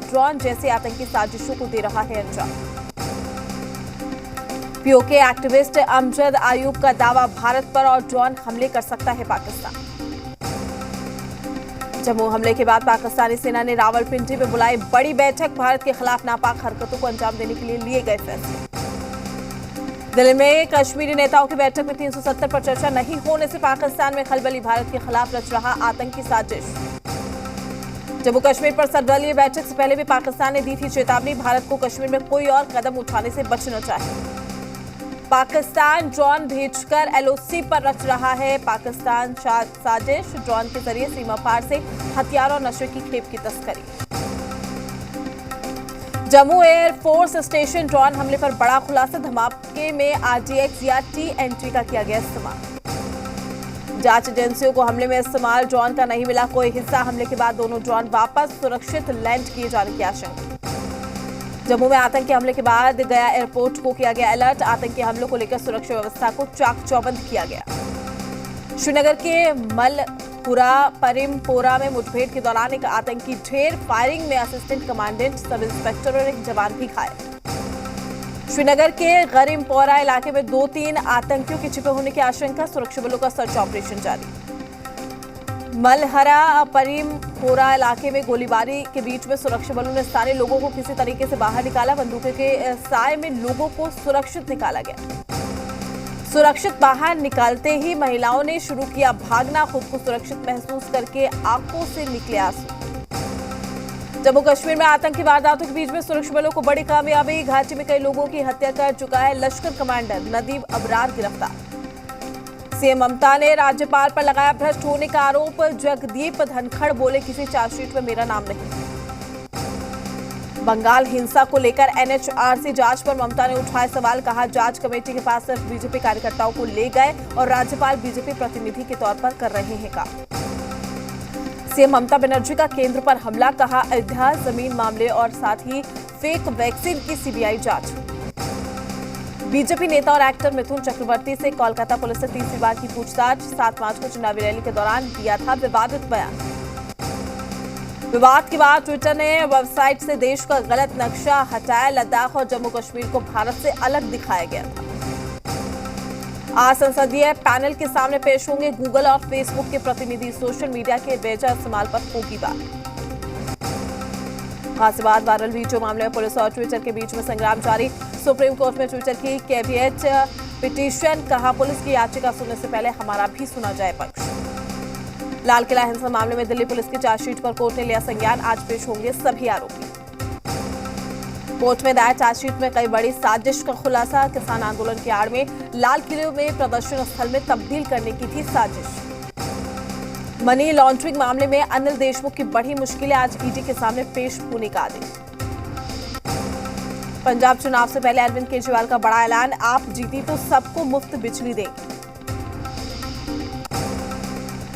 Drone जैसी आतंकी साजिशों को दे रहा है अंजाम। पीओके एक्टिविस्ट अमजद आयूब का दावा, भारत पर और ड्रोन हमले कर सकता है पाकिस्तान। जम्मू हमले के बाद पाकिस्तानी सेना ने रावलपिंडी में बुलाई बड़ी बैठक, भारत के खिलाफ नापाक हरकतों को अंजाम देने के लिए लिए गए फैसले। दिल्ली में कश्मीरी नेताओं की बैठक में 370 पर चर्चा नहीं होने से पाकिस्तान में खलबली, भारत के खिलाफ रच रहा आतंकी साजिश। जम्मू कश्मीर पर सर्वदलीय बैठक से पहले भी पाकिस्तान ने दी थी चेतावनी, भारत को कश्मीर में कोई और कदम उठाने से बचना चाहिए। पाकिस्तान ड्रोन भेजकर एलओसी पर रच रहा है पाकिस्तान साजिश, ड्रोन के जरिए सीमा पार से हथियार और नशे की खेप की तस्करी। जम्मू एयरफोर्स स्टेशन ड्रोन हमले पर बड़ा खुलासा, धमाके में आरडीएक्स या टीएनटी का किया गया इस्तेमाल। जांच एजेंसियों को हमले में इस्तेमाल ड्रोन का नहीं मिला कोई हिस्सा, हमले के बाद दोनों ड्रोन वापस सुरक्षित लैंड किए जाने की आशंका। जम्मू में आतंकी हमले के बाद गया एयरपोर्ट को किया गया अलर्ट, आतंकी हमलों को लेकर सुरक्षा व्यवस्था को चाक चौबंद किया गया। श्रीनगर के मलपुरा परिमपोरा में मुठभेड़ के दौरान एक आतंकी ढेर, फायरिंग में असिस्टेंट कमांडेंट, सब इंस्पेक्टर और एक जवान भी घायल। श्रीनगर के गरिमपोरा इलाके में 2-3 आतंकियों के छिपे होने की आशंका, सुरक्षा बलों का सर्च ऑपरेशन जारी। मलहरा परिमपोरा इलाके में गोलीबारी के बीच में सुरक्षा बलों ने स्थानीय लोगों को किसी तरीके से बाहर निकाला, बंदूकों के साए में लोगों को सुरक्षित निकाला गया। सुरक्षित बाहर निकालते ही महिलाओं ने शुरू किया भागना, खुद को सुरक्षित महसूस करके आंखों से निकले आंसू। जम्मू कश्मीर में आतंकी वारदातों के बीच में सुरक्षा बलों को बड़ी कामयाबी, घाटी में कई लोगों की हत्या कर चुका है लश्कर कमांडर नदीम अबरार गिरफ्तार। सीएम ममता ने राज्यपाल पर लगाया भ्रष्ट होने का आरोप, जगदीप धनखड़ बोले किसी चार्जशीट में मेरा नाम नहीं। बंगाल हिंसा को लेकर एनएचआरसी जांच पर ममता ने उठाए सवाल, कहा जांच कमेटी के पास सिर्फ बीजेपी कार्यकर्ताओं को ले गए और राज्यपाल बीजेपी प्रतिनिधि के तौर पर कर रहे हैं काम। सीएम ममता बनर्जी का केंद्र पर हमला, कहा अयोध्या जमीन मामले और साथ ही फेक वैक्सीन की सीबीआई जांच। बीजेपी नेता और एक्टर मिथुन चक्रवर्ती से कोलकाता पुलिस ने तीसरी बार की पूछताछ, 7 मार्च को चुनावी रैली के दौरान दिया था विवादित बयान। विवाद के बाद ट्विटर ने वेबसाइट से देश का गलत नक्शा हटाया, लद्दाख और जम्मू कश्मीर को भारत से अलग दिखाया गया था। आज संसदीय पैनल के सामने पेश होंगे गूगल और फेसबुक के प्रतिनिधि, सोशल मीडिया के बेजा इस्तेमाल पर होगी बात। गाजियाबाद वायरल वीडियो मामले में पुलिस और ट्विटर के बीच में संग्राम जारी, सुप्रीम कोर्ट में ट्विटर की कैविएट पिटीशन, कहा पुलिस की याचिका सुनने से पहले हमारा भी सुना जाए पक्ष। लाल किला हिंसा मामले में दिल्ली पुलिस की चार्जशीट पर कोर्ट ने लिया संज्ञान, आज पेश होंगे सभी आरोपी। कोर्ट में दायर चार्जशीट में कई बड़ी साजिश का खुलासा, किसान आंदोलन की आड़ में लाल किले में प्रदर्शन स्थल में तब्दील करने की थी साजिश। मनी लॉन्ड्रिंग मामले में अनिल देशमुख की बड़ी मुश्किलें, आज ईडी के सामने पेश होने का आदेश। पंजाब चुनाव से पहले अरविंद केजरीवाल का बड़ा ऐलान, आप जीती तो सबको मुफ्त बिजली देंगे।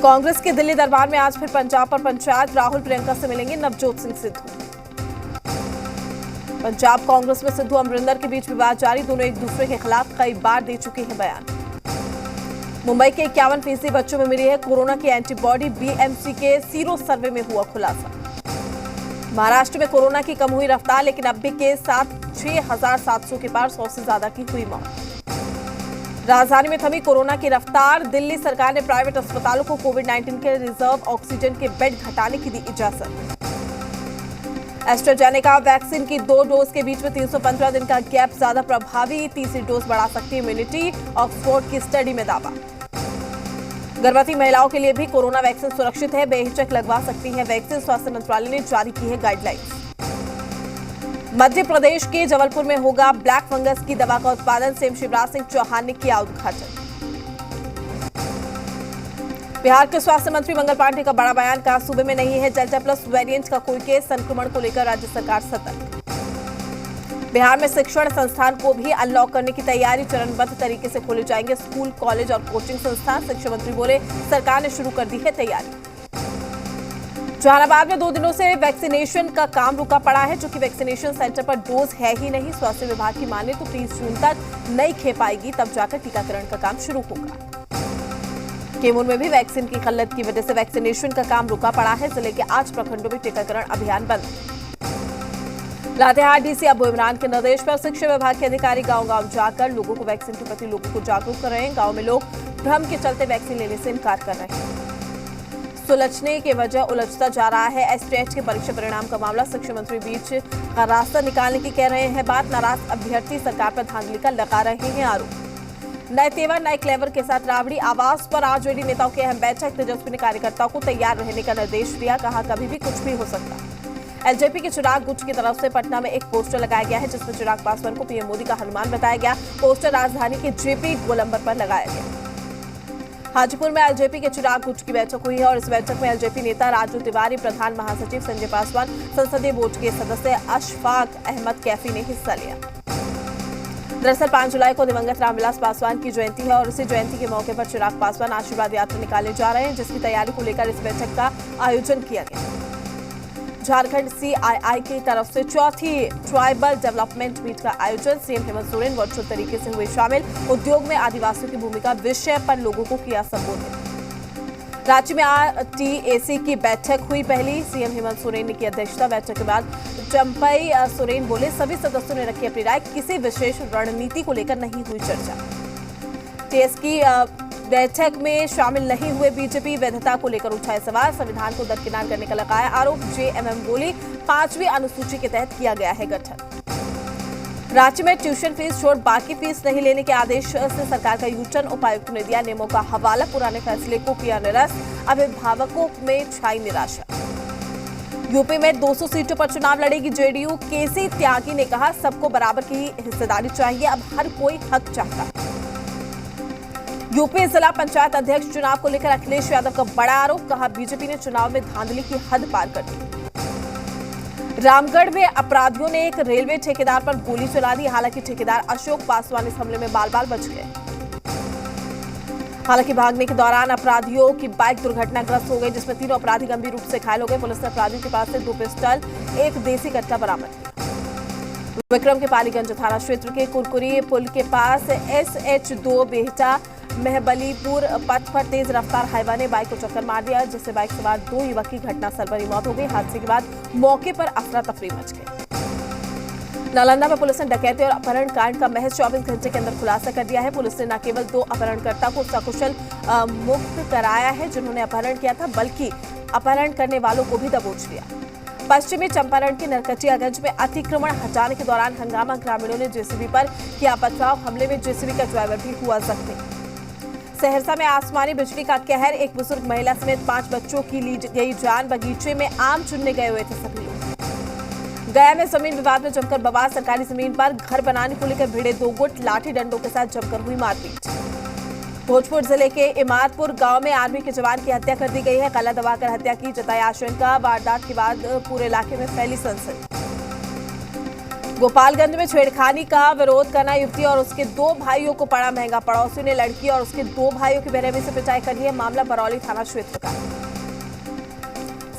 कांग्रेस के दिल्ली दरबार में आज फिर पंजाब पर पंचायत, राहुल प्रियंका से मिलेंगे नवजोत सिंह सिद्धू। पंजाब कांग्रेस में सिद्धू अमरिंदर के बीच विवाद जारी, दोनों एक दूसरे के खिलाफ कई बार दे चुके हैं बयान। मुंबई के 51% बच्चों में मिली है कोरोना की एंटीबॉडी, बीएमसी के सीरो सर्वे में हुआ खुलासा। महाराष्ट्र में कोरोना की कम हुई रफ्तार, लेकिन अब भी के साथ 6,700 के पार 100 से ज्यादा की हुई मौत। राजधानी में थमी कोरोना की रफ्तार, दिल्ली सरकार ने प्राइवेट अस्पतालों को कोविड-19 के रिजर्व ऑक्सीजन के बेड घटाने की दी इजाजत। एस्ट्राजेनेका वैक्सीन की 2 डोज के बीच में 315 दिन का गैप ज्यादा प्रभावी, तीसरी डोज बढ़ा सकती है इम्यूनिटी, ऑक्सफोर्ड की स्टडी में दावा। गर्भवती महिलाओं के लिए भी कोरोना वैक्सीन सुरक्षित है, बेहिचक लगवा सकती है वैक्सीन, स्वास्थ्य मंत्रालय ने जारी की है गाइडलाइंस। मध्य प्रदेश के जबलपुर में होगा ब्लैक फंगस की दवा का उत्पादन, सीएम शिवराज सिंह चौहान ने किया उद्घाटन। बिहार के स्वास्थ्य मंत्री मंगल पांडे का बड़ा बयान, कहा सूबे में नहीं है डेल्टा प्लस वेरिएंट का कोई केस, संक्रमण को लेकर राज्य सरकार सतर्क। बिहार में शिक्षण संस्थान को भी अनलॉक करने की तैयारी, चरणबद्ध तरीके से खोले जाएंगे स्कूल, कॉलेज और कोचिंग संस्थान, शिक्षा मंत्री बोले सरकार ने शुरू कर दी है तैयारी। जहानाबाद में 2 दिनों से वैक्सीनेशन का काम रुका पड़ा है, जो कि वैक्सीनेशन सेंटर पर डोज है ही नहीं। स्वास्थ्य विभाग की माने तो 30 जून तक नई खेप आएगी, तब जाकर टीकाकरण का काम शुरू होगा। कैमूर में भी वैक्सीन की किल्लत की वजह से वैक्सीनेशन का काम रुका पड़ा है, जिले के 8 प्रखंडों में टीकाकरण अभियान बंद। लातेहार डीसी अबू इमरान के निर्देश पर शिक्षा विभाग के अधिकारी गांव-गांव जाकर लोगों को वैक्सीन के प्रति लोगों को जागरूक कर रहे हैं। गांव में लोग भ्रम के चलते वैक्सीन लेने से इनकार कर रहे हैं। सुलझने की वजह उलझता जा रहा है एसटीएच के परीक्षा परिणाम का मामला। शिक्षा मंत्री बीच का रास्ता निकालने की कह रहे हैं बात। नाराज अभ्यर्थी सरकार पर धांधली का लगा रहे हैं आरोप। नए तेवर नए क्लेवर के साथ राबड़ी आवास पर आरजेडी नेताओं की अहम बैठक। तेजस्वी ने कार्यकर्ताओं को तैयार रहने का निर्देश दिया, कहा कभी भी कुछ भी हो सकता। एलजेपी के चिराग गुट की तरफ से पटना में एक पोस्टर लगाया गया है जिसमें चिराग पासवान को पीएम मोदी का हनुमान बताया गया। पोस्टर राजधानी के जेपी गोलंबर पर लगाया गया। हाजीपुर में एलजेपी के चिराग गुट की बैठक हुई है और इस बैठक में एलजेपी नेता राजू तिवारी, प्रधान महासचिव संजय पासवान, संसदीय बोर्ड के सदस्य अशफाक अहमद कैफी ने हिस्सा लिया। दरअसल 5 जुलाई को दिवंगत रामविलास पासवान की जयंती है और इसी जयंती के मौके पर चिराग पासवान आशीर्वाद यात्रा निकाले जा रहे हैं, जिसकी तैयारी को लेकर इस बैठक का आयोजन किया गया। झारखंड सीआईआई की तरफ से चौथी ट्राइबल डेवलपमेंट मीट का आयोजन। सीएम हेमंत सोरेन वर्चुअल तरीके से हुए शामिल। उद्योग में आदिवासियों की भूमिका विषय पर लोगों को किया संबोधित। रांची में आरटीएसी की बैठक हुई पहली। सीएम हेमंत सोरेन ने की अध्यक्षता। बैठक के बाद चंपई सोरेन बोले, सभी सदस्यों ने रखी अपनी राय, किसी विशेष रणनीति को लेकर नहीं हुई चर्चा। टीएस की बैठक में शामिल नहीं हुए बीजेपी, वैधता को लेकर उठाए सवाल। संविधान को दरकिनार करने का लगाया आरोप। जेएमएम बोली, 5वीं अनुसूची के तहत किया गया है गठन। रांची में ट्यूशन फीस छोड़ बाकी फीस नहीं लेने के आदेश से सरकार का यूटर्न। उपायुक्त ने दिया नियमों का हवाला। पुराने फैसले को किया निरस्त। अभिभावकों में छाई निराशा। यूपी में 200 सीटों पर चुनाव लड़ेगी जेडीयू। केसी त्यागी ने कहा, सबको बराबर की हिस्सेदारी चाहिए, अब हर कोई हक चाहता। यूपी जिला पंचायत अध्यक्ष चुनाव को लेकर अखिलेश यादव का बड़ा आरोप। कहा, बीजेपी ने चुनाव में धांधली की हद पार कर दी। रामगढ़ में अपराधियों ने एक रेलवे ठेकेदार पर गोली चला दी। हालांकि ठेकेदार अशोक पासवान इस हमले में बाल-बाल बच गए। हालांकि भागने के दौरान अपराधियों की बाइक दुर्घटनाग्रस्त हो गई, जिसमें 3 अपराधी गंभीर रूप से घायल हो गए। पुलिस ने अपराधियों के पास से 2 पिस्टल, 1 देसी कट्टा बरामद किया। विक्रम के पालीगंज थाना क्षेत्र के कुरकुरी पुल के पास SH2 बेहटा महबलीपुर पथ पर तेज रफ्तार हाईवा ने बाइक को चक्कर मार दिया, जिससे बाइक सवार 2 युवक की घटनास्थल पर ही मौत हो गई। हादसे के बाद मौके पर अफरा तफरी मच गई। नालंदा में पुलिस ने डकैती और अपहरण कांड का महज 24 घंटे के अंदर खुलासा कर दिया है। पुलिस ने न केवल 2 अपहरणकर्ता को सकुशल मुक्त कराया है जिन्होंने अपहरण किया था, बल्कि अपहरण करने वालों को भी दबोच लिया। पश्चिमी चंपारण के नरकटियागंज में अतिक्रमण हटाने के दौरान हंगामा। ग्रामीणों ने जेसीबी पर किया पथराव। हमले में जेसीबी का ड्राइवर भी हुआ जख्मी। सहरसा में आसमानी बिजली का कहर। एक बुजुर्ग महिला समेत 5 बच्चों की ली गई जान। बगीचे में आम चुनने गए हुए थे सभी लोग। गया में जमीन विवाद में जमकर बवाल। सरकारी जमीन पर घर बनाने को लेकर भिड़े 2 गुट। लाठी डंडों के साथ जमकर हुई मारपीट। भोजपुर जिले के इमादपुर गांव में आर्मी के जवान की हत्या कर दी गई है। गला दबाकर हत्या की जताई आशंका। वारदात के बाद पूरे इलाके में फैली सनसनी। गोपालगंज में छेड़खानी का विरोध करना युवती और उसके 2 भाइयों को पड़ा महंगा। पड़ोसी ने लड़की और उसके 2 भाइयों की बेरहमी से पिटाई कर दी है। मामला बरौली थाना क्षेत्र का।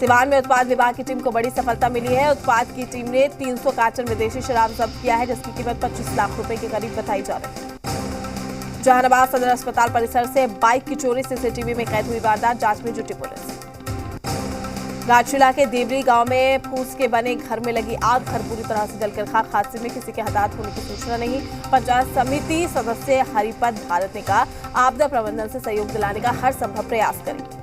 सिवान में उत्पाद विभाग की टीम को बड़ी सफलता मिली है। उत्पाद की टीम ने 300 कार्टन विदेशी शराब जब्त किया है, जिसकी कीमत 25 लाख रुपए के करीब बताई जा रही है। जहानाबाद सदर अस्पताल परिसर से बाइक की चोरी। सीसीटीवी में कैद हुई वारदात। जांच में जुटी पुलिस। राजशिला के देवरी गांव में फूस के बने घर में लगी आग। घर पूरी तरह से जलकर खाक। हादसे में किसी के हताहत होने की सूचना नहीं। पंचायत समिति सदस्य हरिपद भारत ने कहा, आपदा प्रबंधन से सहयोग दिलाने का हर संभव प्रयास करेंगे।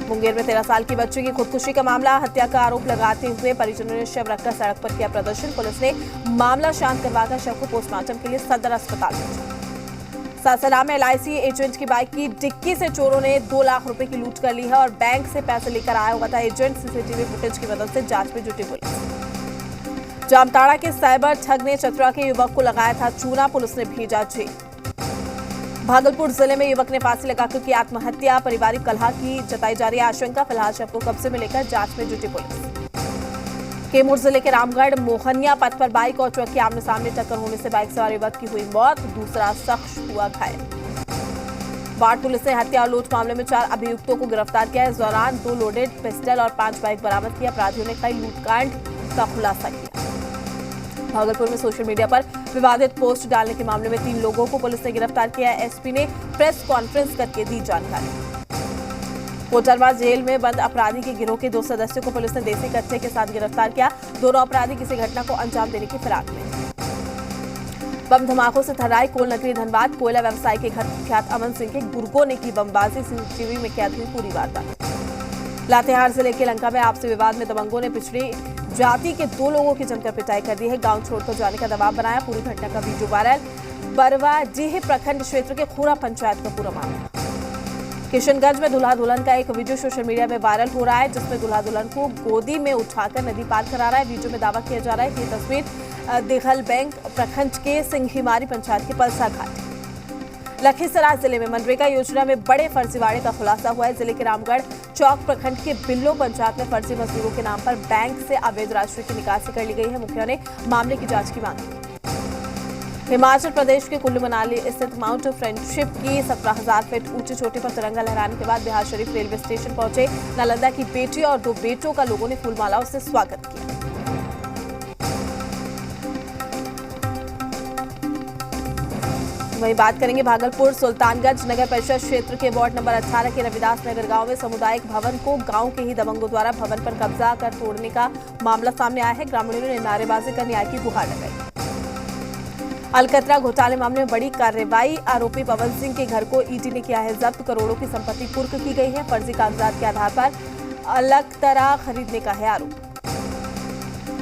मुंगेर में 13 साल की बच्ची की खुदकुशी का मामला। हत्या का आरोप लगाते हुए परिजनों ने शव रखकर सड़क पर किया प्रदर्शन। पुलिस ने मामला शांत करवाकर शव को पोस्टमार्टम के लिए सदर अस्पताल भेजा। सासाराम में एलआईसी एजेंट की बाइक की डिक्की से चोरों ने 2 लाख रुपए की लूट कर ली है और बैंक से पैसे लेकर आया हुआ था एजेंट। सीसीटीवी फुटेज की मदद से जांच में जुटी पुलिस। जामताड़ा के साइबर ठग ने चतरा के युवक को लगाया था चूना। पुलिस ने भेजा जेल। भागलपुर जिले में युवक ने फांसी लगाकर की आत्महत्या। पारिवारिक कलह की जताई जा रही आशंका। फिलहाल शव को कब्जे में लेकर जांच में जुटी पुलिस। कैमूर जिले के रामगढ़ मोहनिया पथ पर बाइक और ट्रक के आमने सामने टक्कर होने से बाइक सवार युवक की हुई मौत। दूसरा शख्स हुआ घायल। बाढ़ पुलिस ने हत्या और लूट मामले में 4 अभियुक्तों को गिरफ्तार किया। इस दौरान 2 लोडेड पिस्टल और 5 बाइक बरामद किया। अपराधियों ने कई लूटकांड का खुलासा किया। भागलपुर में सोशल मीडिया पर विवादित पोस्ट डालने के मामले में 3 लोगों को पुलिस ने गिरफ्तार किया। एसपी ने प्रेस कॉन्फ्रेंस करके दी जानकारी। कोटरवा जेल में बंद अपराधी के गिरोह के 2 सदस्यों को पुलिस ने देसी कट्टे के साथ गिरफ्तार किया। दोनों अपराधी किसी घटना को अंजाम देने की फिराक में। बम धमाकों से थर्राई कोल नगरी धनबाद। कोयला व्यवसाय के घर कुख्यात अमन सिंह के गुर्गों ने की बमबाजी। सीसीटीवी में कैद हुई पूरी वारदात। लातेहार जिले के लंका में आपसी विवाद में दबंगों ने पिछड़ी जाति के 2 लोगों की जमकर पिटाई कर दी है। गांव छोड़कर जाने का दबाव बनाया। पूरी घटना का वीडियो वायरल। बरवाडीह प्रखंड क्षेत्र के खूरा पंचायत का पूरा मामला। किशनगंज में दूल्हा दुल्हन का एक वीडियो सोशल मीडिया में वायरल हो रहा है, जिसमें दूल्हा दुल्हन को गोदी में उठाकर नदी पार करा रहा है। वीडियो में दावा किया जा रहा है कि ये तस्वीर दिघल बैंक प्रखंड के सिंघीमारी पंचायत के पलसा घाट। लखीसराय जिले में मनरेगा योजना में बड़े फर्जीवाड़े का खुलासा हुआ है। जिले के रामगढ़ चौक प्रखंड के बिल्लो पंचायत में फर्जी मजदूरों के नाम पर बैंक से अवैध राशि की निकासी कर ली गई है। मुखिया ने मामले की जांच की मांग की। हिमाचल प्रदेश के कुल्लू मनाली स्थित माउंट फ्रेंडशिप की 17,000 फीट ऊंची चोटी पर तिरंगा लहराने के बाद बिहार शरीफ रेलवे स्टेशन पहुंचे नालंदा की बेटी और 2 बेटों का लोगों ने फूलमालाओं से स्वागत किया। वहीं बात करेंगे भागलपुर सुल्तानगंज नगर परिषद क्षेत्र के वार्ड नंबर 18 के रविदास नगर गांव में सामुदायिक भवन को गांव के ही दबंगों द्वारा भवन पर कब्जा कर तोड़ने का मामला सामने आया है। ग्रामीणों ने नारेबाजी कर न्याय की गुहार लगाई। अलकतरा घोटाले मामले में बड़ी कार्रवाई। आरोपी पवन सिंह के घर को ईडी ने किया है जब्त। करोड़ों की संपत्ति कुर्क की गई है। फर्जी कागजात के आधार पर अलकतरा खरीदने का है आरोप।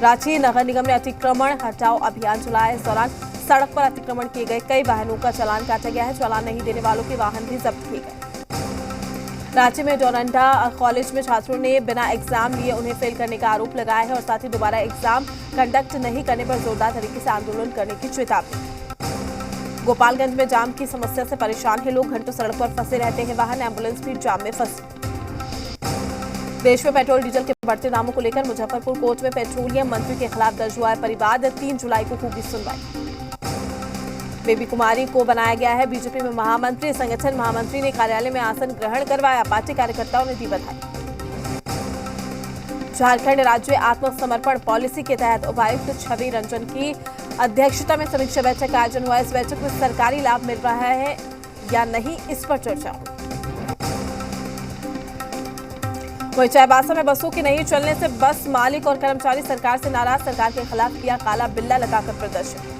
रांची नगर निगम ने अतिक्रमण हटाओ अभियान चलाया। इस दौरान सड़क पर अतिक्रमण किए गए कई वाहनों का चालान काटा गया है। चालान नहीं देने वालों के वाहन भी जब्त किए गए। रांची में डोरंडा कॉलेज में छात्रों ने बिना एग्जाम लिए उन्हें फेल करने का आरोप लगाया है और साथ ही दोबारा एग्जाम कंडक्ट नहीं करने पर जोरदार तरीके से आंदोलन करने की चेतावनी। गोपालगंज में जाम की समस्या से परेशान है लोग। घंटों सड़क पर फंसे रहते हैं वाहन। एम्बुलेंस भी जाम में फंसी। देश में पेट्रोल डीजल के बढ़ते दामों को लेकर मुजफ्फरपुर कोर्ट में पेट्रोलियम मंत्री के खिलाफ दर्ज हुआ है परिवाद। 3 जुलाई को होगी सुनवाई। बेबी कुमारी को बनाया गया है बीजेपी में महामंत्री। संगठन महामंत्री ने कार्यालय में आसन ग्रहण करवाया। पार्टी कार्यकर्ताओं ने दी बधाई। झारखंड राज्य आत्मसमर्पण पॉलिसी के तहत उपायुक्त छवि रंजन की अध्यक्षता में समीक्षा बैठक का आयोजन हुआ। इस बैठक में सरकारी लाभ मिल रहा है या नहीं, इस पर चर्चा हुई। वहीं चाईबासा में बसों के नहीं चलने से बस मालिक और कर्मचारी सरकार से नाराज। सरकार के खिलाफ किया काला बिल्ला लगाकर प्रदर्शन।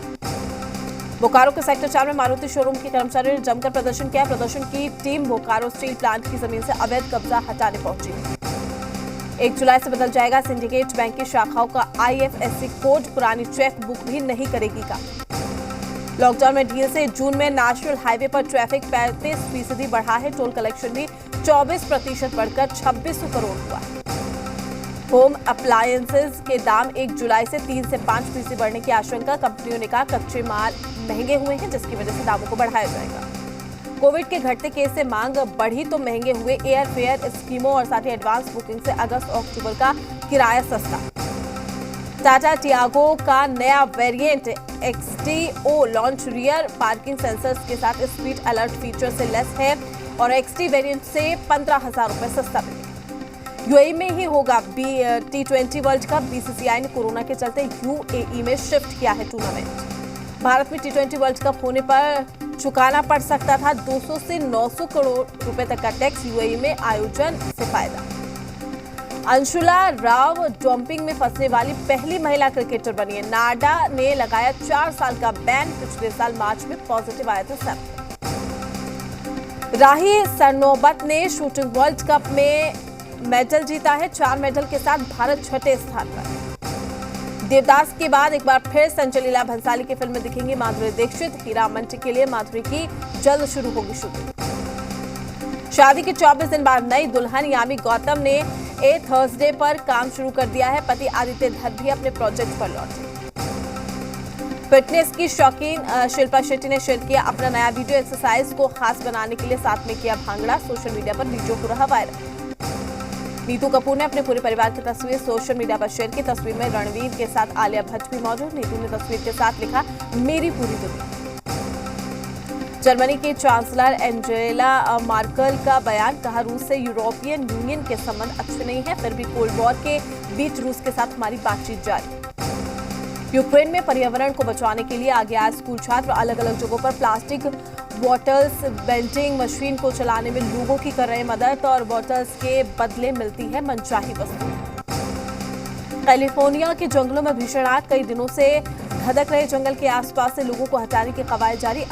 बोकारो के सेक्टर 4 में मारुति शोरूम के कर्मचारियों ने जमकर प्रदर्शन किया। प्रदर्शन की टीम बोकारो स्टील प्लांट की जमीन से अवैध कब्जा हटाने पहुंची। 1 जुलाई से बदल जाएगा सिंडिकेट बैंक की शाखाओं का IFSC कोड। पुरानी चेक बुक भी नहीं करेगी काम। लॉकडाउन में ढील से जून में नेशनल हाईवे पर ट्रैफिक 35% बढ़ा है। टोल कलेक्शन भी 24% बढ़कर 2600 करोड़ हुआ। होम अप्लायंसेज के दाम 1 जुलाई से 3 से 5% बढ़ने की आशंका। कंपनियों ने कहा कच्चे माल महंगे हुए हैं, जिसकी वजह से दामों को बढ़ाया जाएगा। कोविड के घटते केस से मांग बढ़ी तो महंगे हुए एयर फेयर स्कीमों और साथ ही एडवांस बुकिंग से अगस्त और अक्टूबर का किराया सस्ता। टाटा टियागो का नया variant XTO launch. Rear parking sensors के साथ स्पीड अलर्ट फीचर से लेस है और XT वेरिएंट से 15,000 रुपए सस्ता मिलेगा। यूएई में ही होगा T20 वर्ल्ड कप। BCCI ने कोरोना के चलते UAE में शिफ्ट किया है टूर्नामेंट। भारत में T20 वर्ल्ड कप होने पर चुकाना पड़ सकता था 200 से 900 करोड़ रुपए तक का टैक्स। यूएई में आयोजन से फायदा। अंशुला राव डंपिंग में फंसने वाली पहली महिला क्रिकेटर बनी है। नाडा ने लगाया 4 साल का बैन। पिछले साल मार्च में पॉजिटिव आया था सैंपल। राही सरनोबत ने शूटिंग वर्ल्ड कप में मेडल जीता है। 4 मेडल के साथ भारत 6ठे स्थान पर। देवदास के बाद एक बार फिर संजय भंसाली की फिल्म में दिखेंगी माधुरी दीक्षित। हीरा मंटी के लिए माधुरी की जल्द शुरू होगी शूटिंग। शादी के 24 दिन बाद नई दुल्हन यामी गौतम ने थर्सडे पर काम शुरू कर दिया है। पति आदित्य धर भी अपने प्रोजेक्ट पर लौटे। फिटनेस की शौकीन शिल्पा शेट्टी ने शेयर किया अपना नया वीडियो। एक्सरसाइज को खास बनाने के लिए साथ में किया भांगड़ा। सोशल मीडिया पर वीडियो हो रहा वायरल। नीतू कपूर ने अपने पूरे परिवार की तस्वीर सोशल मीडिया पर शेयर की। तस्वीर में रणवीर के साथ आलिया भट्ट भी मौजूद। नीतू ने तस्वीर के साथ लिखा मेरी पूरी दुनिया। जर्मनी की चांसलर एंजेला मार्केल का बयान। कहा रूस से यूरोपियन यूनियन के संबंध अच्छे नहीं है, फिर भी कोल्ड वॉर के बीच रूस के साथ हमारी बातचीत जारी। यूक्रेन में पर्यावरण को बचाने के लिए आगे आए स्कूल छात्र। अलग अलग जगहों पर प्लास्टिक बॉटल्स वेंडिंग मशीन को चलाने में लोगों की कर रहे मदद और बॉटल्स के बदले मिलती है मनचाही वस्तु। कैलिफोर्निया के जंगलों में भीषण आग, कई दिनों से धधक रहे जंगल के आसपास से लोगों को हटाने की कवायद जारी।